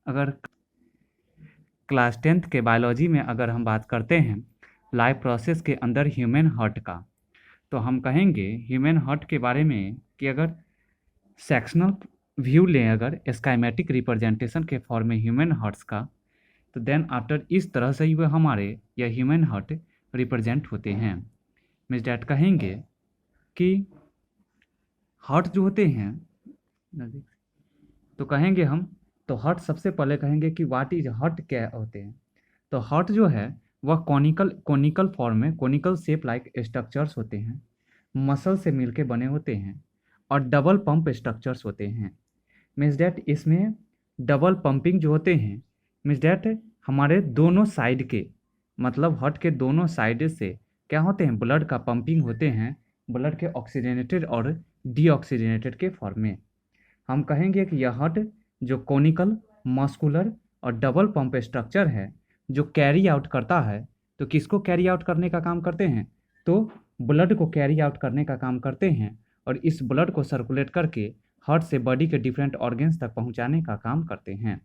अगर class 10th के biology में अगर हम बात करते हैं लाइफ प्रोसेस के अंदर ह्यूमन हार्ट का, तो हम कहेंगे ह्यूमन हार्ट के बारे में कि अगर सेक्शनल व्यू लें, अगर स्काइमेटिक रिप्रेजेंटेशन के फॉर्म में ह्यूमन हार्ट्स का, तो देन आफ्टर इस तरह से ही वह हमारे या ह्यूमन हार्ट रिप्रेजेंट होते हैं। मीन्स डैट कहेंगे कि हार्ट जो होते हैं, तो कहेंगे हम, तो हार्ट सबसे पहले कहेंगे कि व्हाट इज हार्ट क्या होते हैं। तो हार्ट जो है वह कोनिकल फॉर्म में, कोनिकल शेप लाइक स्ट्रक्चर्स होते हैं, मसल से मिलके बने होते हैं और डबल पंप स्ट्रक्चर्स होते हैं। मीन्स डैट इसमें डबल पंपिंग जो होते हैं, मीन्स डैट हमारे दोनों साइड के, मतलब हार्ट के दोनों साइड से क्या होते हैं, ब्लड का पंपिंग होते हैं, ब्लड के ऑक्सीजनेटेड और डीऑक्सीजनेटेड के फॉर्म में। हम कहेंगे कि यह हार्ट जो कोनिकल, मस्कुलर और डबल पंप स्ट्रक्चर है जो कैरी आउट करता है, तो किसको कैरी आउट करने का काम करते हैं, तो ब्लड को कैरी आउट करने का काम करते हैं और इस ब्लड को सर्कुलेट करके हार्ट से बॉडी के डिफरेंट ऑर्गन्स तक पहुंचाने का काम करते हैं।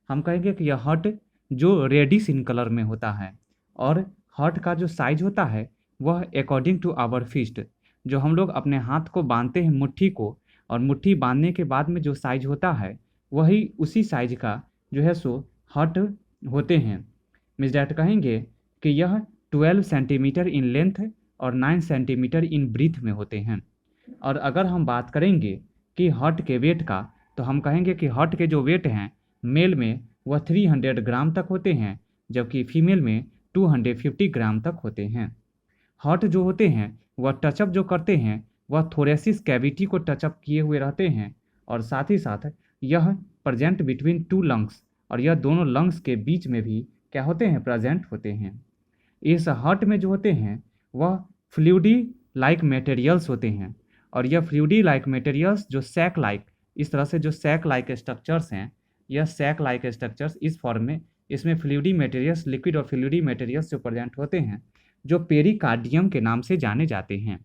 हम कहेंगे कि यह हार्ट जो रेडिश इन कलर में होता है और हार्ट का जो साइज होता है वह अकॉर्डिंग टू आवर फिस्ट, जो हम लोग अपने हाथ को बांधते हैं मुट्ठी को, और मुट्ठी बांधने के बाद में जो साइज होता है वही उसी साइज का जो है सो हार्ट होते हैं। मीन्स डैट कहेंगे कि यह 12 सेंटीमीटर इन लेंथ और 9 सेंटीमीटर इन ब्रीथ में होते हैं। और अगर हम बात करेंगे कि हार्ट के वेट का, तो हम कहेंगे कि हार्ट के जो वेट हैं मेल में वह 300 ग्राम तक होते हैं, जबकि फीमेल में 250 ग्राम तक होते हैं। हार्ट जो होते हैं वह टचअप जो करते हैं वह थोरेसिस कैविटी को टचअप किए हुए रहते हैं, और साथ ही साथ यह प्रेजेंट बिटवीन टू लंग्स, और यह दोनों लंग्स के बीच में भी क्या होते हैं, प्रेजेंट होते हैं। इस हार्ट में जो होते हैं वह फ्लूइडी लाइक मटेरियल्स होते हैं, और यह फ्लूइडी लाइक मटेरियल्स जो सैक लाइक, इस तरह से जो सैक लाइक स्ट्रक्चर्स हैं, यह सैक लाइक स्ट्रक्चर्स इस फॉर्म में, इसमें फ्लूइडी मटेरियल्स, लिक्विड और फ्लूइडी मटेरियल्स जो प्रेजेंट होते हैं जो पेरिकार्डियम के नाम से जाने जाते हैं।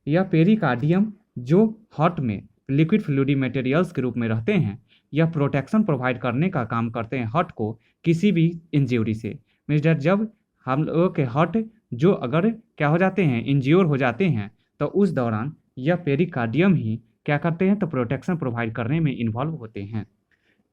यह पेरिकार्डियम जो हार्ट में लिक्विड फ्लूइडी मटेरियल्स के रूप में रहते हैं, यह प्रोटेक्शन प्रोवाइड करने का काम करते हैं हार्ट को किसी भी इंज्यूरी से। मीन्स डैट जब हम लोगों के हार्ट जो अगर क्या हो जाते हैं, इंज्योर हो जाते हैं, तो उस दौरान यह पेरिकार्डियम ही क्या करते हैं, तो प्रोटेक्शन प्रोवाइड करने में इन्वॉल्व होते हैं।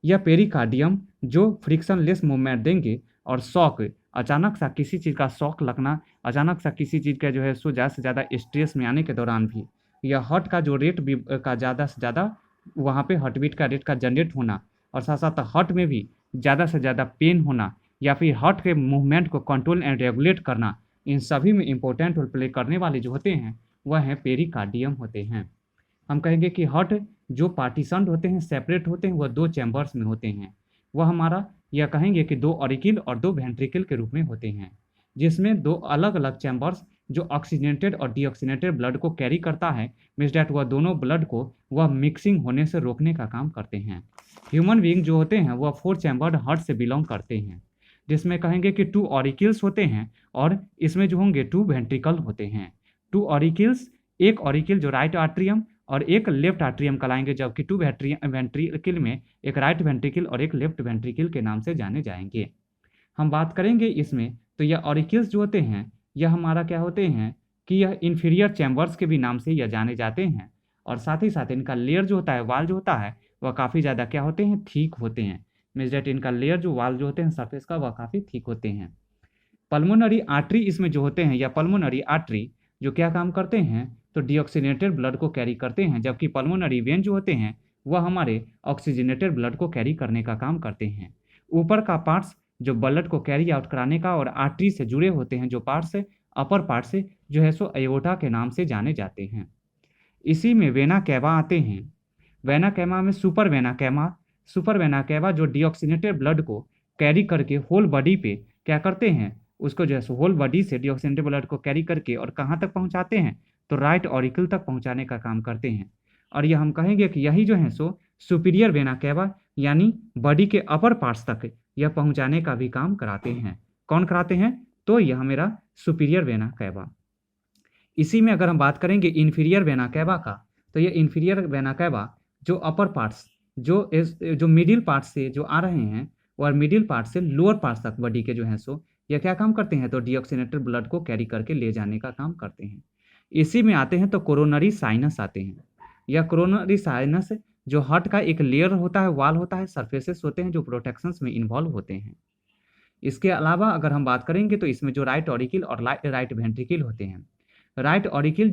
यह पेरिकार्डियम जो फ्रिक्शनलेस मूवमेंट देंगे और शॉक, अचानक सा किसी चीज़ का शॉक लगना, अचानक सा किसी चीज़ का जो है सो ज़्यादा से ज़्यादा स्ट्रेस में आने के दौरान भी यह हार्ट का जो रेट भी का ज़्यादा से ज़्यादा वहाँ पे हार्ट बीट का रेट का जनरेट होना, और साथ साथ हार्ट में भी ज़्यादा से ज़्यादा पेन होना, या फिर हार्ट के मूवमेंट को कंट्रोल एंड रेगुलेट करना, इन सभी में इंपॉर्टेंट रोल प्ले करने वाले जो होते हैं वह हैं पेरिकार्डियम होते हैं। हम कहेंगे कि हार्ट जो पार्टीशन होते हैं, सेपरेट होते हैं, वह 2 चैम्बर्स में होते हैं। वह हमारा यह कहेंगे कि 2 ऑरिकल और 2 वेंट्रिकल के रूप में होते हैं, जिसमें 2 अलग अलग चैम्बर्स जो ऑक्सीजनेटेड और डीऑक्सीजनेटेड ब्लड को कैरी करता है, मीन्स डैट वह दोनों ब्लड को वह मिक्सिंग होने से रोकने का काम करते हैं। ह्यूमन बीइंग जो होते हैं वह 4 चैम्बर्ड हार्ट से बिलोंग करते हैं, जिसमें कहेंगे कि 2 ऑरिकल्स होते हैं और इसमें जो होंगे 2 वेंट्रिकल होते हैं। 2 ऑरिकल्स, एक ऑरिकल जो राइट आर्ट्रियम और एक लेफ्ट आर्ट्रियम कहलाएंगे, जबकि 2 वेंट्रिकल में एक राइट वेंट्रिकल और एक लेफ्ट वेंट्रिकल के नाम से जाने जाएंगे। हम बात करेंगे इसमें, तो यह ऑरिकल्स जो होते हैं यह हमारा क्या होते हैं कि यह इन्फीरियर चैम्बर्स के भी नाम से यह जाने जाते हैं, और साथ ही साथ इनका लेयर जो होता है, वाल जो होता है, वह काफ़ी ज़्यादा क्या होते हैं, ठीक होते हैं। मीन्स डेट इनका लेयर जो वाल जो होते हैं सरफेस का, वह काफ़ी ठीक होते हैं। पल्मोनरी आर्टरी इसमें जो होते हैं, या पल्मोनरी आर्टरी जो क्या काम करते हैं, तो डीऑक्सीजनेटेड ब्लड को कैरी करते हैं, जबकि पल्मोनरी वेन जो होते हैं वह हमारे ऑक्सीजनेटेड ब्लड को कैरी करने का काम करते हैं। ऊपर का पार्ट्स जो ब्लड को कैरी आउट कराने का और आर्टरी से जुड़े होते हैं जो पार्ट्स है, अपर पार्ट से जो है सो एयोर्टा के नाम से जाने जाते हैं। इसी में वेना कैवा आते हैं। वेना कैवा में सुपर वेना कैवा जो डीऑक्सीनेटेड ब्लड को कैरी करके होल बॉडी पे क्या करते हैं, उसको जो है सो होल बॉडी से डीऑक्सीनेटेड ब्लड को कैरी करके और कहाँ तक पहुँचाते हैं, तो राइट ऑरिकल तक पहुँचाने का काम करते हैं। और यह हम कहेंगे कि यही जो है सो सुपीरियर वेना कैवा यानी बॉडी के अपर पार्ट्स तक यह पहुँचाने का भी काम कराते हैं। कौन कराते हैं, तो यह मेरा सुपीरियर वेना कैवा। इसी में अगर हम बात करेंगे इन्फीरियर वेना कैवा का, तो यह इन्फीरियर वेना कैवा जो अपर पार्ट्स जो मिडिल पार्ट से जो आ रहे हैं और मिडिल पार्ट से लोअर पार्ट तक बॉडी के जो हैं सो यह क्या काम करते हैं, तो डीऑक्सीनेटेड ब्लड को कैरी करके ले जाने का काम करते हैं। इसी में आते हैं तो कोरोनरी साइनस आते हैं। यह कोरोनरी साइनस जो हार्ट का एक लेयर होता है, वाल होता है, सरफेसेस होते हैं जो प्रोटेक्शंस में इन्वॉल्व होते हैं। इसके अलावा अगर हम बात करेंगे तो इसमें जो राइट ऑरिकिल और राइट वेंट्रिकल होते हैं। राइट ऑरिकिल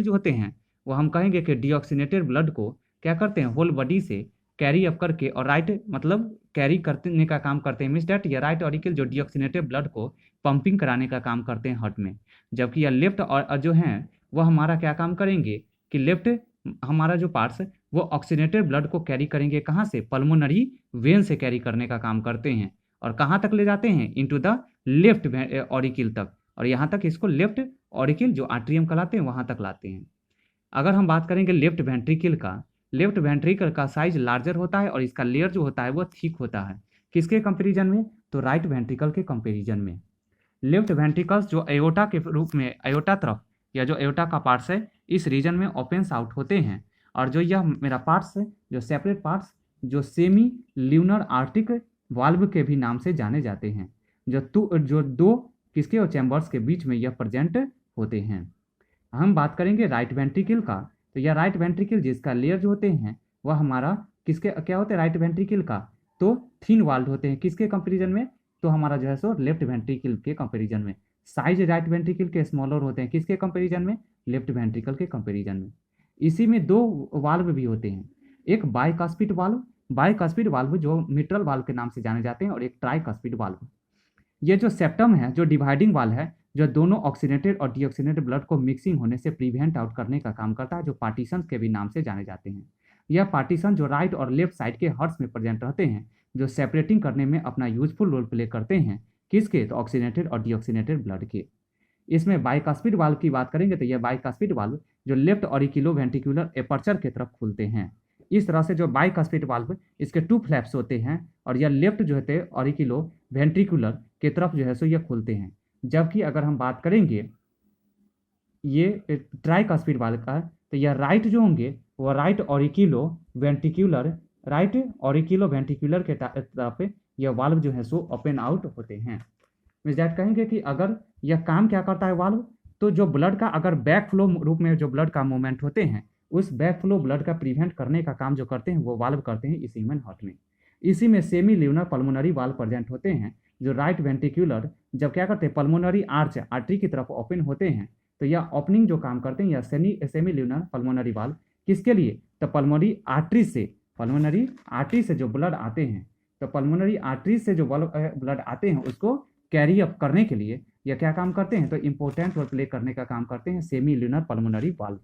जो होते हैं वो हम कहेंगे कि डीऑक्सीनेटेड ब्लड को क्या करते हैं, होल बॉडी से कैरी अप करके, और राइट मतलब कैरी करने का काम करते हैं। मीन्स डैट ये राइट ऑरिकिल जो डीऑक्सीनेटेड ब्लड को पंपिंग कराने का काम करते हैं हार्ट में, जबकि यह लेफ्ट और जो हैं वह हमारा क्या काम करेंगे कि लेफ्ट हमारा जो पार्ट्स वो ऑक्सीनेटेड ब्लड को कैरी करेंगे, कहाँ से, पल्मोनरी वेन से कैरी करने का काम करते हैं। और कहाँ तक ले जाते हैं, इनटू द लेफ्ट ऑरिकिल तक, और यहाँ तक इसको लेफ्ट ऑरिकिल जो आर्ट्रियम कहलाते हैं वहाँ तक लाते हैं। अगर हम बात करेंगे लेफ्ट वेंट्रिकल का साइज लार्जर होता है और इसका लेयर जो होता है वो थिक होता है। किसके कंपेरिजन में, तो राइट वेंट्रिकल के कंपेरिजन में। लेफ्ट वेंट्रिकल्स जो एयोटा के रूप में, एयोटा तरफ या जो एयोटा का पार्ट्स है इस रीजन में ओपन्स आउट होते हैं, और जो यह मेरा पार्ट्स है जो सेपरेट पार्ट्स जो सेमी ल्यूनर आर्टिक वाल्व के भी नाम से जाने जाते हैं, जो दो किसके और चैम्बर्स के बीच में यह प्रेजेंट होते हैं। हम बात करेंगे राइट वेंट्रिकल का, तो यह राइट वेंट्रिकल जिसका लेयर जो होते हैं वह हमारा किसके क्या होते हैं, राइट वेंट्रिकल का तो थिन वाल्ड होते हैं। किसके कंपेरिजन में, तो हमारा जो है सो लेफ्ट वेंट्रिकल के कंपेरिजन में। साइज राइट वेंट्रिकल के स्मॉलर होते हैं, किसके कंपेरिजन में, लेफ्ट वेंट्रिकल के कंपेरिजन में। इसी में दो वाल्व भी होते हैं, एक बाइकास्पिड वाल्व जो मिट्रल वाल्व के नाम से जाने जाते हैं, और एक ट्राइकास्पिड वाल्व। ये जो सेप्टम है जो डिवाइडिंग वाल्व है, जो दोनों ऑक्सीनेटेड और डीऑक्सीनेटेड ब्लड को मिक्सिंग होने से प्रिवेंट आउट करने का काम करता है, जो पार्टीशन के भी नाम से जाने जाते हैं। यह पार्टीशन जो राइट और लेफ्ट साइड के हार्ट्स में प्रेजेंट रहते हैं, जो सेपरेटिंग करने में अपना यूजफुल रोल प्ले करते हैं, किसके, तो ऑक्सीनेटेड और डीऑक्सीनेटेड ब्लड के। इसमें बाइकास्पिड वाल्व की बात करेंगे तो यह बाइकास्पिड वाल्व जो लेफ्ट ऑरिकिलो वेंट्रिकुलर एपर्चर की तरफ खुलते हैं। इस तरह से जो बाइकास्पिड वाल्व इसके टू फ्लैप्स होते हैं, और यह लेफ्ट जो होते हैं ऑरिकिलो वेंट्रिकुलर की तरफ जो है सो यह खुलते हैं। जबकि अगर हम बात करेंगे ये ट्राइकास्पिड वाल्व का, तो यह राइट जो होंगे वो राइट ऑरिकिलो वेंट्रिकुलर के तरफ यह वाल्व जो है सो ओपन आउट होते हैं। मीन्स दैट कहेंगे कि अगर यह काम क्या करता है वाल्व, तो जो ब्लड का अगर बैक फ्लो रूप में जो ब्लड का मूवमेंट होते हैं, उस बैक फ्लो ब्लड का प्रिवेंट करने का काम जो करते हैं वो वाल्व करते हैं इस ह्यूमन हार्ट में। इसी में semi lunar pulmonary valve present होते हैं, जो राइट वेंट्रिकुलर जब क्या करते हैं, पल्मोनरी आर्च आर्टरी की तरफ ओपन होते हैं, तो यह ओपनिंग जो काम करते हैं यह सेमी ल्यूनर पल्मोनरी वाल्व किसके लिए, तो पल्मोनरी आर्टरी से जो ब्लड आते हैं, तो पल्मोनरी आर्टरी से जो ब्लड आते हैं उसको कैरी अप करने के लिए यह क्या काम करते हैं, तो इंपॉर्टेंट रोल प्ले करने का काम करते हैं सेमी ल्यूनर पल्मोनरी वाल्व।